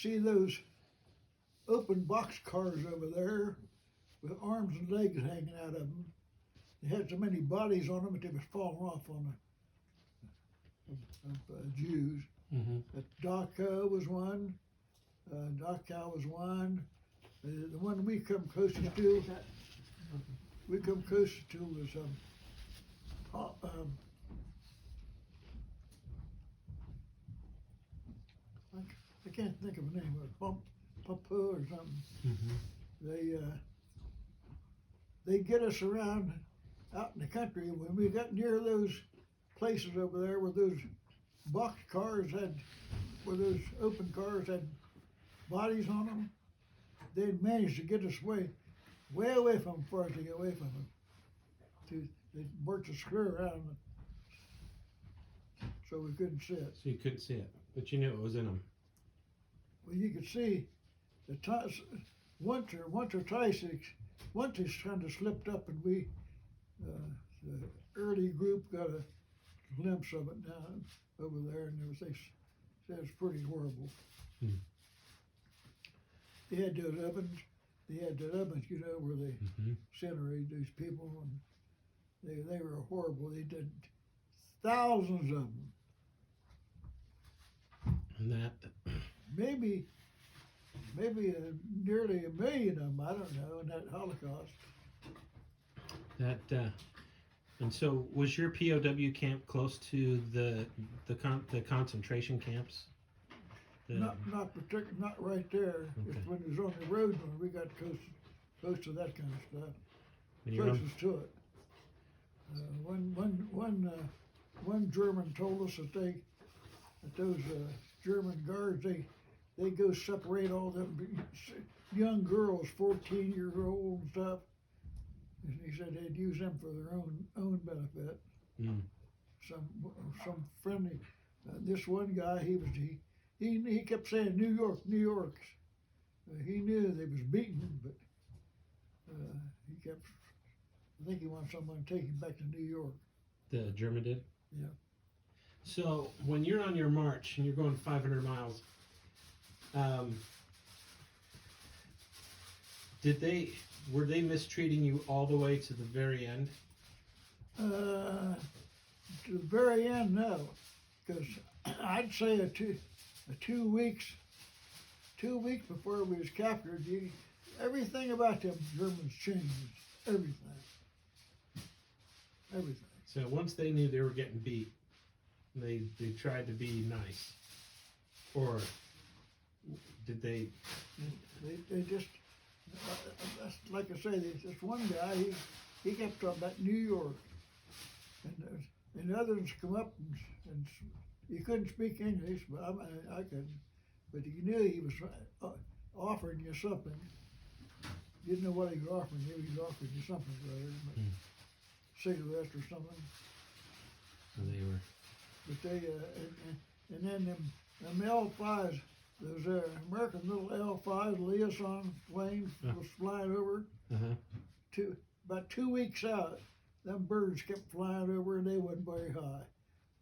see those open box cars over there with arms and legs hanging out of them. They had so many bodies on them that they was falling off on the Jews. Mm-hmm. Dachau was one. Dachau was one. The one we come closest to, was I can't think of a name of it, Papa or something. Mm-hmm. They get us around out in the country. When we got near those places over there where those box cars where those open cars had bodies on them, they managed to get us way away from them, far as to get away from them. They worked a screw around them, so we couldn't see it. So you couldn't see it, but you knew it was in them. Well, you could see the once or twice, once it kind of slipped up, and we, the early group got a glimpse of it down over there, and they said it's pretty horrible. Hmm. They had those ovens, you know, where they incinerate these people, and they were horrible. They did thousands of them. And that. Maybe nearly 1 million of them, I don't know, in that Holocaust. That and so was your POW camp close to the concentration camps? Not right there. Okay. It's when it was on the road when we got close to that kind of stuff. And you're Closest to it. One German told us that those German guards they go separate all them young girls, 14-year-old and stuff. And he said they'd use them for their own benefit. Mm. Some friendly. This one guy, he kept saying New York, New York. He knew they was beaten, but he kept. I think he wanted someone to take him back to New York. The German did? Yeah. So when you're on your march and you're going 500 miles, were they mistreating you all the way to the very end? To the very end, no, because I'd say two weeks before we was captured, everything about them Germans changed. Everything. So once they knew they were getting beat, they tried to be nice, or did they? They just, like I say, this one guy, he kept talking about New York, and others come up and he couldn't speak English, but I could, but you knew he was offering you something. You didn't know what he was offering you. He was offering you something, rather, cigarettes or something. And they were. But they and then them L5s, those American little L5 liaison planes was flying over. About 2 weeks out, them birds kept flying over, and they wasn't very high.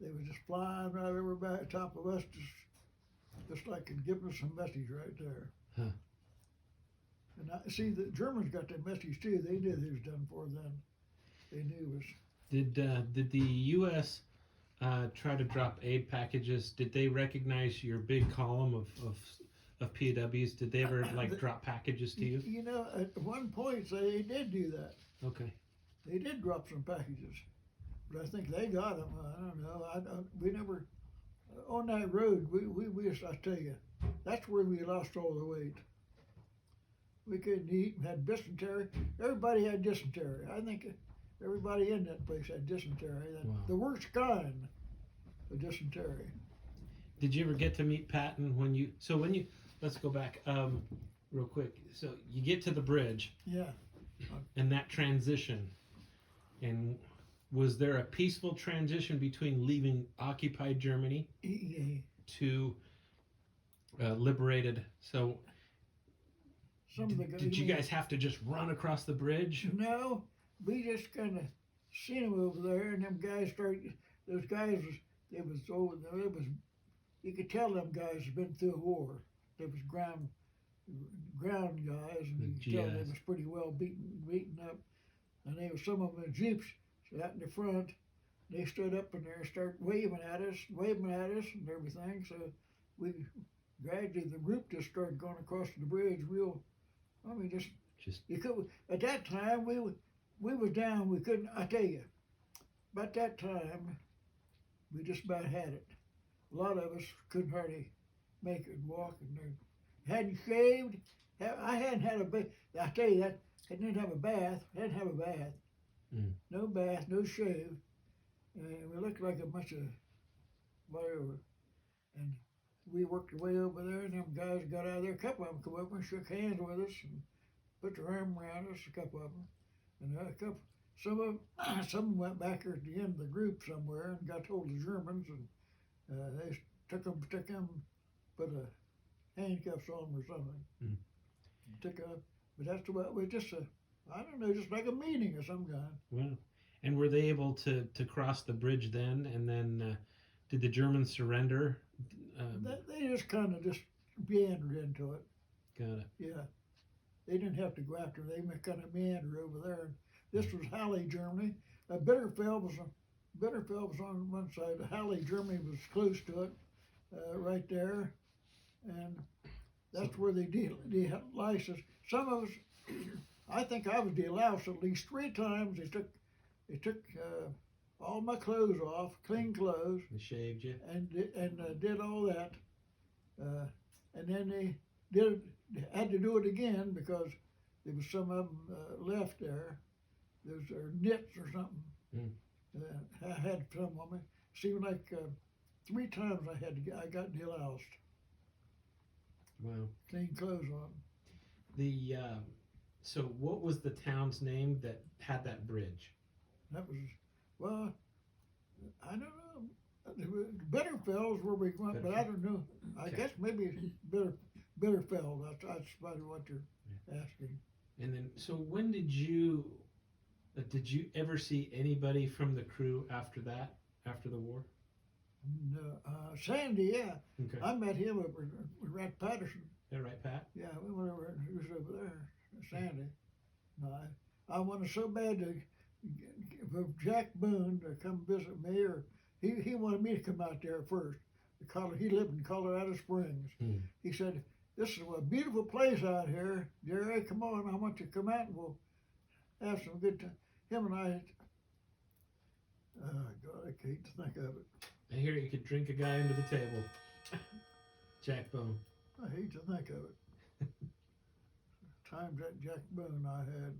They were just flying right over back top of us, just like and giving us some message right there. Huh. And I see the Germans got that message too. They knew they was done for then. They knew it was. Did the U.S. Try to drop aid packages? Did they recognize your big column of POWs? Did they ever drop packages to you? You know, at one point they did do that. Okay. They did drop some packages, but I think they got them. I don't know. We never on that road. We I tell you, that's where we lost all the weight. We couldn't eat and had dysentery. Everybody had dysentery. I think everybody in that place had dysentery. Wow. The worst kind of dysentery. Did you ever get to meet Patton let's go back real quick. So you get to the bridge. Yeah. And that transition. And was there a peaceful transition between leaving occupied Germany to liberated? So did you guys have to just run across the bridge? No, we just kind of seen them over there, and them guys started. Those guys, you could tell them guys had been through a war. They was ground guys, and you could tell they was pretty well beaten up. And there was some of them in jeeps out in the front. They stood up in there and started waving at us and everything. So we gradually, the group just started going across the bridge real. I mean, just you could. At that time, we was down. We couldn't. I tell you, about that time, we just about had it. A lot of us couldn't hardly make it walk, and they hadn't shaved. I hadn't had a bath. I tell you that. I didn't have a bath. Hadn't have a bath. No bath, no shave. And we looked like a bunch of whatever. And we worked our way over there, and them guys got out of there. A couple of them come up and shook hands with us and put their arm around us, a couple of them. And some of them went back at the end of the group somewhere and got hold of the Germans, and they took them, put handcuffs on them or something. But that's about, it was just I don't know, just like a meeting of some kind. Wow. And were they able to cross the bridge then? And then did the Germans surrender? They just kind of just meandered into it. Got it. Yeah. They didn't have to go after. They kind of meandered over there. And this was Halle, Germany. Bitterfeld was on one side. Halle, Germany was close to it, right there. And that's where they de-license. Some of us, I think I was de-loused at least 3 times. They took all my clothes off, clean clothes. They shaved you. And did all that. And then they had to do it again because there was some of them left there. There's knits or something. I had some on me. Seemed like 3 times I got de-loused. Wow. Clean clothes on. So what was the town's name that had that bridge? That was, well, I don't know. Bitterfeld where we went, but I don't know. I guess maybe Bitterfeld. That's probably what you're asking. And then, so when did you ever see anybody from the crew after that, after the war? No, Sandy, yeah. Okay. I met him over with Rat Patterson. Yeah, right, Pat? Yeah, we went over, he was over there, Sandy. No, I wanted so bad to for Jack Boone to come visit me, or he wanted me to come out there first. He lived in Colorado Springs. He said, "This is a beautiful place out here, Jerry. Come on, I want you to come out and we'll have some good time." Him and I, oh God, I hate to think of it. I hear you could drink a guy under the table. Jack Boone. I hate to think of it. Times that Jack Boone I had.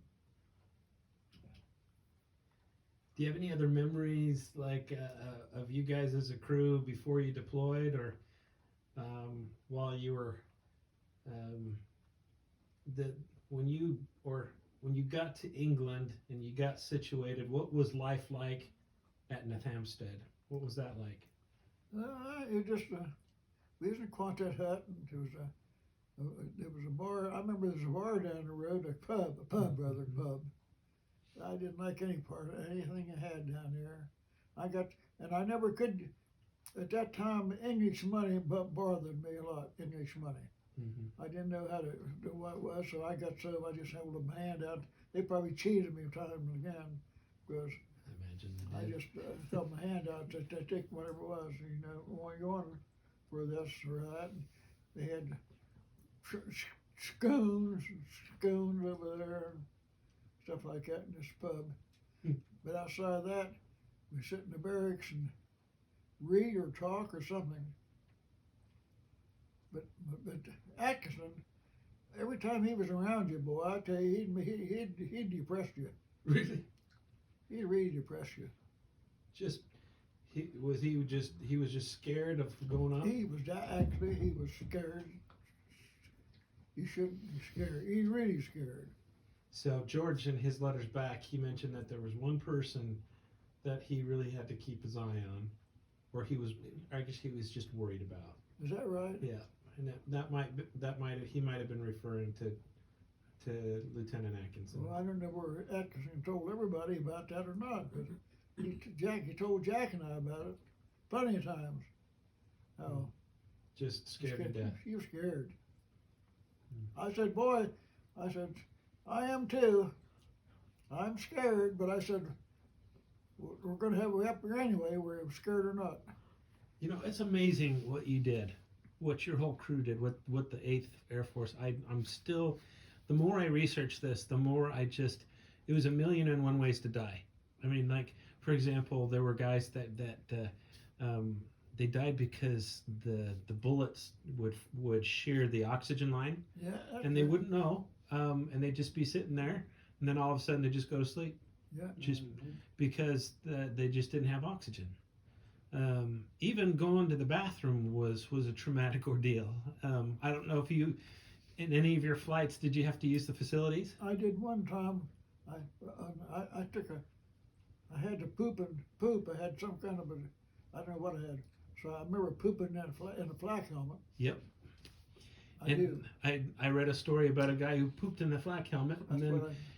Do you have any other memories like of you guys as a crew before you deployed, or while you were when you got to England and you got situated? What was life like at Nethamstead? What was that like? It just we was in Quonset hut, and there was a bar. I remember there was a bar down the road, a pub. I didn't like any part of anything I had down there. I never could. At that time, English money bothered me a lot. English money. I didn't know how to do what it was, so I just held my hand out. They probably cheated me time and again because I just held my hand out to take whatever it was. You want for this or that. And they had scones over there. Stuff like that in this pub. But outside of that, we sit in the barracks and read or talk or something. But Atkinson, every time he was around you, boy, I tell you, he'd depress you. Really? He'd really depress you. He was just scared of going on? He was scared. He shouldn't be scared. He's really scared. So George, in his letters back, he mentioned that there was one person that he really had to keep his eye on, or he was just worried about. Is that right? Yeah, and he might have been referring to Lieutenant Atkinson. Well, I don't know where Atkinson told everybody about that or not, but he told Jack and I about it plenty of times. How just scared to death. He was scared. I said, boy, I said, I am too. I'm scared, but I said, we're going to have a up here anyway, whether I'm scared or not. You know, it's amazing what you did, what your whole crew did, what the 8th Air Force. I'm still, the more I research this, the more it was 1,000,001 ways to die. I mean, like, for example, there were guys that they died because the bullets would shear the oxygen line, Yeah. and they wouldn't know, and they'd just be sitting there, and then all of a sudden they just go to sleep, Yeah. just because they just didn't have oxygen. Even going to the bathroom was a traumatic ordeal. I don't know if you, in any of your flights, did you have to use the facilities? I did one time. I had to poop. I had some kind of I don't know what I had. So I remember pooping in a flak helmet. Yep. I do. I read a story about a guy who pooped in the flak helmet, and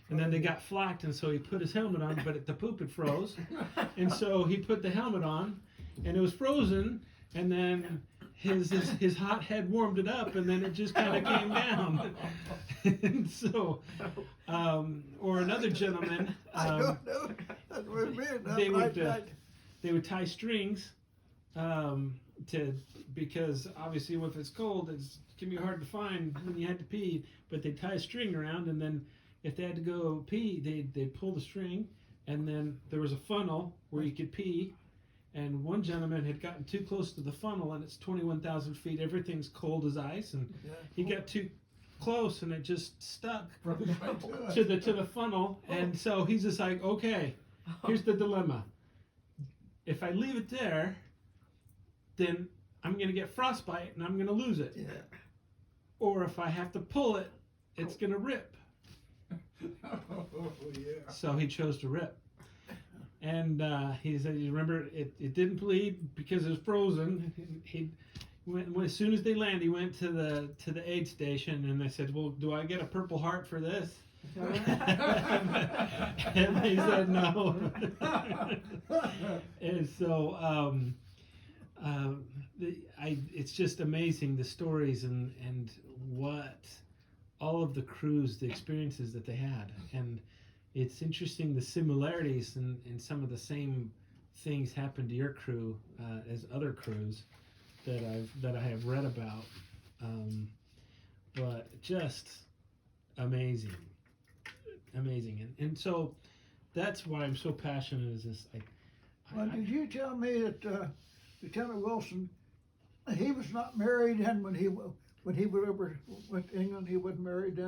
then they got flaked, and so he put his helmet on, but the poop had froze, and so he put the helmet on, and it was frozen, and then his hot head warmed it up, and then it just kind of came down. And so, or another gentleman, I don't know. That's what it meant. they would tie strings because obviously if it's cold, it can be hard to find when you had to pee. But they tie a string around, and then if they had to go pee, they'd pull the string, and then there was a funnel where you could pee. And one gentleman had gotten too close to the funnel, and it's 21,000 feet. Everything's cold as ice, and he got too close, and it just stuck to the funnel. And so he's just like, okay, here's the dilemma. If I leave it there, then I'm going to get frostbite, and I'm going to lose it. Yeah. Or if I have to pull it, it's going to rip. Oh, yeah. So he chose to rip. And he said, you remember, it didn't bleed because it was frozen. He went, as soon as they landed, he went to the aid station, and they said, well, do I get a Purple Heart for this? And they said no. And so it's just amazing, the stories and what all of the crews, the experiences that they had. And it's interesting the similarities and some of the same things happened to your crew as other crews that I have read about. But just amazing. And so that's why I'm so passionate. Is this Well, did you tell me that Lieutenant Wilson, he was not married, and when he went over went to England, he wasn't married then?